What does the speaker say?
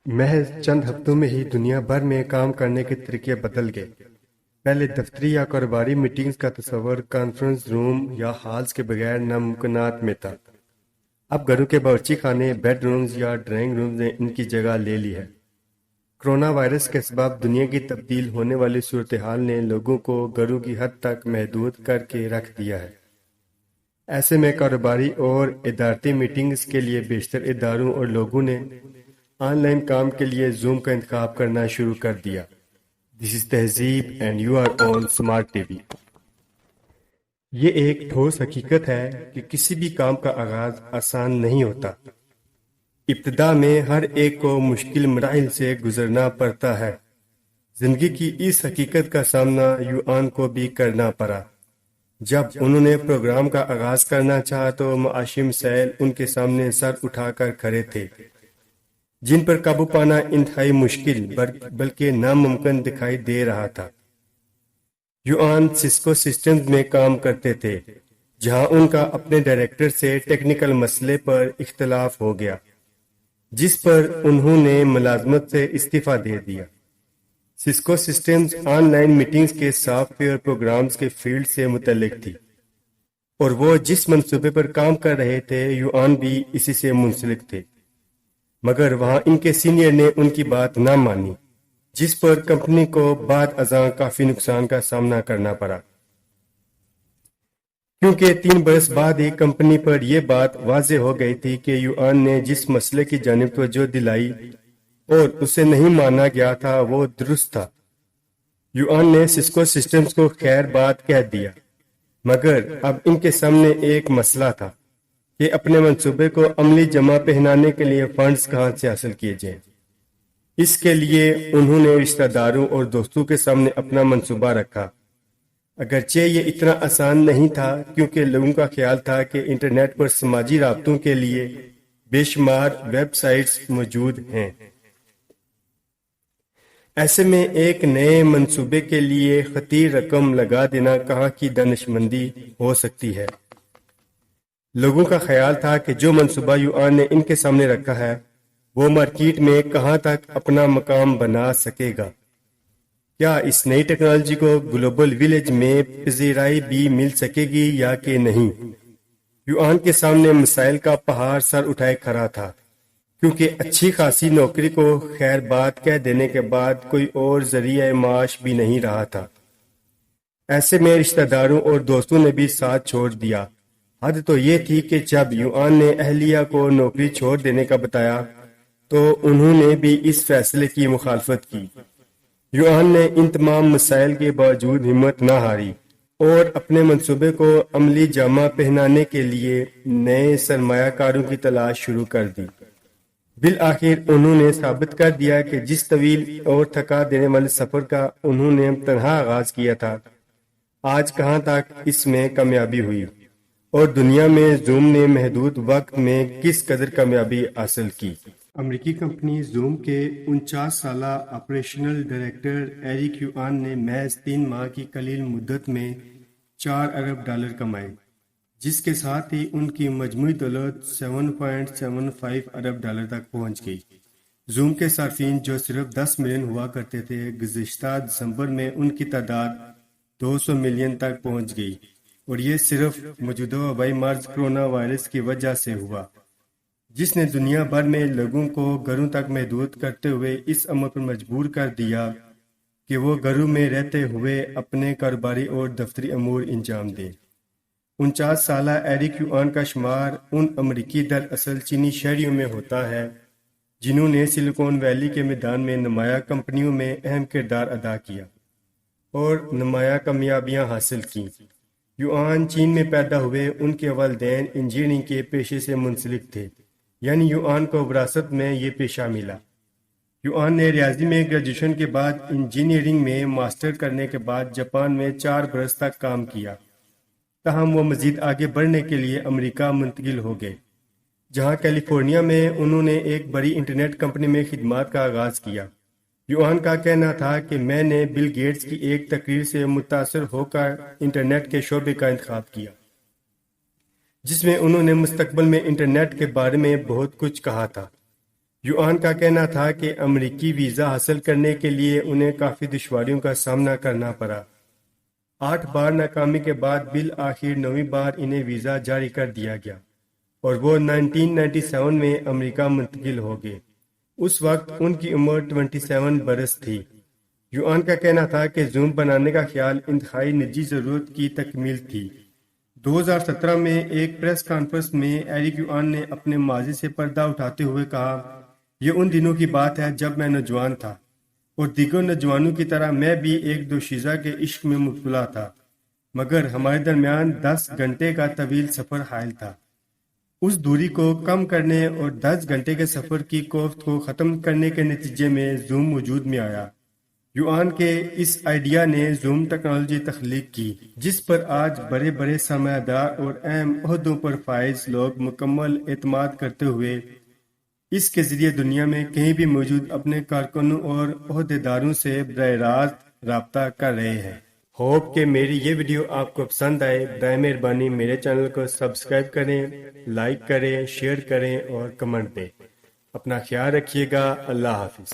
محض چند ہفتوں میں ہی دنیا بھر میں کام کرنے کے طریقے بدل گئے۔ پہلے دفتری یا کاروباری میٹنگز کا تصور کانفرنس روم یا ہالز کے بغیر ناممکنات میں تھا۔ اب گھروں کے باورچی خانے، بیڈ رومز یا ڈرائنگ رومز نے ان کی جگہ لے لی ہے۔ کرونا وائرس کے سبب دنیا کی تبدیل ہونے والی صورتحال نے لوگوں کو گھروں کی حد تک محدود کر کے رکھ دیا ہے۔ ایسے میں کاروباری اور ادارتی میٹنگز کے لیے بیشتر اداروں اور لوگوں نے آن لائن کام کے لیے زوم کا انتخاب کرنا شروع کر دیا۔ This is Tehzeeb and you are on smart T V. یہ ایک ٹھوس حقیقت ہے کہ کسی بھی کام کا آغاز آسان نہیں ہوتا۔ ابتدا میں ہر ایک کو مشکل مراحل سے گزرنا پڑتا ہے۔ زندگی کی اس حقیقت کا سامنا یوآن کو بھی کرنا پڑا۔ جب انہوں نے پروگرام کا آغاز کرنا چاہا تو معاشی مسائل ان کے سامنے سر اٹھا کر کھڑے تھے، جن پر قابو پانا انتہائی مشکل بلکہ ناممکن دکھائی دے رہا تھا۔ یوآن سسکو سسٹمز میں کام کرتے تھے، جہاں ان کا اپنے ڈائریکٹر سے ٹیکنیکل مسئلے پر اختلاف ہو گیا، جس پر انہوں نے ملازمت سے استعفیٰ دے دیا۔ Cisco systems on line meetings کے سافٹ ویئر پروگرامز کے فیلڈ سے متعلق تھی، اور وہ جس منصوبے پر کام کر رہے تھے یوآن بھی اسی سے منسلک تھے، مگر وہاں ان کے سینئر نے ان کی بات نہ مانی، جس پر کمپنی کو بعد ازاں کافی نقصان کا سامنا کرنا پڑا، کیونکہ 3 برس بعد ہی کمپنی پر یہ بات واضح ہو گئی تھی کہ یوآن نے جس مسئلے کی جانب توجہ دلائی اور اسے نہیں مانا گیا تھا وہ درست تھا۔ یوآن نے سسکو سسٹمز کو خیر بات کہہ دیا، مگر اب ان کے سامنے ایک مسئلہ تھا کہ اپنے منصوبے کو عملی جمع پہنانے کے لیے فنڈز کہاں سے حاصل کیے جائیں۔ اس کے لیے انہوں نے رشتہ داروں اور دوستوں کے سامنے اپنا منصوبہ رکھا، اگرچہ یہ اتنا آسان نہیں تھا کیونکہ لوگوں کا خیال تھا کہ انٹرنیٹ پر سماجی رابطوں کے لیے بے شمار ویب سائٹس موجود ہیں۔ ایسے میں ایک نئے منصوبے کے لیے خطیر رقم لگا دینا کہاں کی دانشمندی ہو سکتی ہے۔ لوگوں کا خیال تھا کہ جو منصوبہ یوآن نے ان کے سامنے رکھا ہے وہ مارکیٹ میں کہاں تک اپنا مقام بنا سکے گا۔ کیا اس نئی ٹیکنالوجی کو گلوبل ویلیج میں پذیرائی بھی مل سکے گی یا کہ نہیں؟ یوآن کے سامنے مسائل کا پہاڑ سر اٹھائے کھڑا تھا، کیونکہ اچھی خاصی نوکری کو خیر بات کہہ دینے کے بعد کوئی اور ذریعہ معاش بھی نہیں رہا تھا۔ ایسے میں رشتہ داروں اور دوستوں نے بھی ساتھ چھوڑ دیا۔ حد تو یہ تھی کہ جب یوآن نے اہلیہ کو نوکری چھوڑ دینے کا بتایا تو انہوں نے بھی اس فیصلے کی مخالفت کی۔ یوآن نے ان تمام مسائل کے باوجود ہمت نہ ہاری اور اپنے منصوبے کو عملی جامہ پہنانے کے لیے نئے سرمایہ کاروں کی تلاش شروع کر دی۔ بالآخر انہوں نے ثابت کر دیا کہ جس طویل اور تھکا دینے والے سفر کا انہوں نے تنہا آغاز کیا تھا، آج کہاں تک اس میں کامیابی ہوئی، اور دنیا میں زوم نے محدود وقت میں کس قدر کامیابی حاصل کی۔ امریکی کمپنی زوم کے 49 سالہ آپریشنل ڈائریکٹر ایرک یوآن نے محض 3 ماہ کی قلیل مدت میں $4 ارب کمائے، جس کے ساتھ ہی ان کی مجموعی دولت $7.75 ارب تک پہنچ گئی۔ زوم کے صارفین جو صرف 10 ملین ہوا کرتے تھے، گزشتہ دسمبر میں ان کی تعداد 200 ملین تک پہنچ گئی، اور یہ صرف موجودہ وبائی مرض کرونا وائرس کی وجہ سے ہوا، جس نے دنیا بھر میں لوگوں کو گھروں تک محدود کرتے ہوئے اس عمل پر مجبور کر دیا کہ وہ گھروں میں رہتے ہوئے اپنے کاروباری اور دفتری امور انجام دیں۔ 49 سالہ ایرک یوآن کا شمار ان امریکی دراصل چینی شہریوں میں ہوتا ہے جنہوں نے سلیکون ویلی کے میدان میں نمایاں کمپنیوں میں اہم کردار ادا کیا اور نمایاں کامیابیاں حاصل کیں۔ یوآن چین میں پیدا ہوئے، ان کے والدین انجینئرنگ کے پیشے سے منسلک تھے، یعنی یوآن کو وراثت میں یہ پیشہ ملا۔ یوآن نے ریاضی میں گریجویشن کے بعد انجینئرنگ میں ماسٹر کرنے کے بعد جاپان میں 4 برس تک کام کیا، تاہم وہ مزید آگے بڑھنے کے لیے امریکہ منتقل ہو گئے، جہاں کیلیفورنیا میں انہوں نے ایک بڑی انٹرنیٹ کمپنی میں خدمات کا آغاز کیا۔ یوآن کا کہنا تھا کہ میں نے بل گیٹس کی ایک تقریر سے متاثر ہو کر انٹرنیٹ کے شعبے کا انتخاب کیا، جس میں انہوں نے مستقبل میں انٹرنیٹ کے بارے میں بہت کچھ کہا تھا۔ یوآن کا کہنا تھا کہ امریکی ویزا حاصل کرنے کے لیے انہیں کافی دشواریوں کا سامنا کرنا پڑا۔ 8 بار ناکامی کے بعد بالآخر 9ویں بار انہیں ویزا جاری کر دیا گیا اور وہ 1997 میں امریکہ منتقل ہو گئے۔ اس وقت ان کی عمر 27 برس تھی۔ یوآن کا کہنا تھا کہ زوم بنانے کا خیال انتہائی نجی ضرورت کی تکمیل تھی۔ 2017 میں ایک پریس کانفرنس میں ایرک یوآن نے اپنے ماضی سے پردہ اٹھاتے ہوئے کہا، یہ ان دنوں کی بات ہے جب میں نوجوان تھا اور دیگر نوجوانوں کی طرح میں بھی ایک دوشیزہ کے عشق میں مبتلا تھا، مگر ہمارے درمیان 10 گھنٹے کا طویل سفر حائل تھا۔ اس دوری کو کم کرنے اور 10 گھنٹے کے سفر کی کوفت کو ختم کرنے کے نتیجے میں زوم وجود میں آیا۔ یوآن کے اس آئیڈیا نے زوم ٹیکنالوجی تخلیق کی جس پر آج بڑے بڑے سرمایہ دار اور اہم عہدوں پر فائز لوگ مکمل اعتماد کرتے ہوئے اس کے ذریعے دنیا میں کہیں بھی موجود اپنے کارکنوں اور عہدیداروں سے براہ راست رابطہ کر رہے ہیں۔ ہوپ کہ میری یہ ویڈیو آپ کو پسند آئے۔ برائے مہربانی میرے چینل کو سبسکرائب کریں، لائک کریں، شیئر کریں اور کمنٹ دیں۔ اپنا خیال رکھیے گا۔ اللہ حافظ۔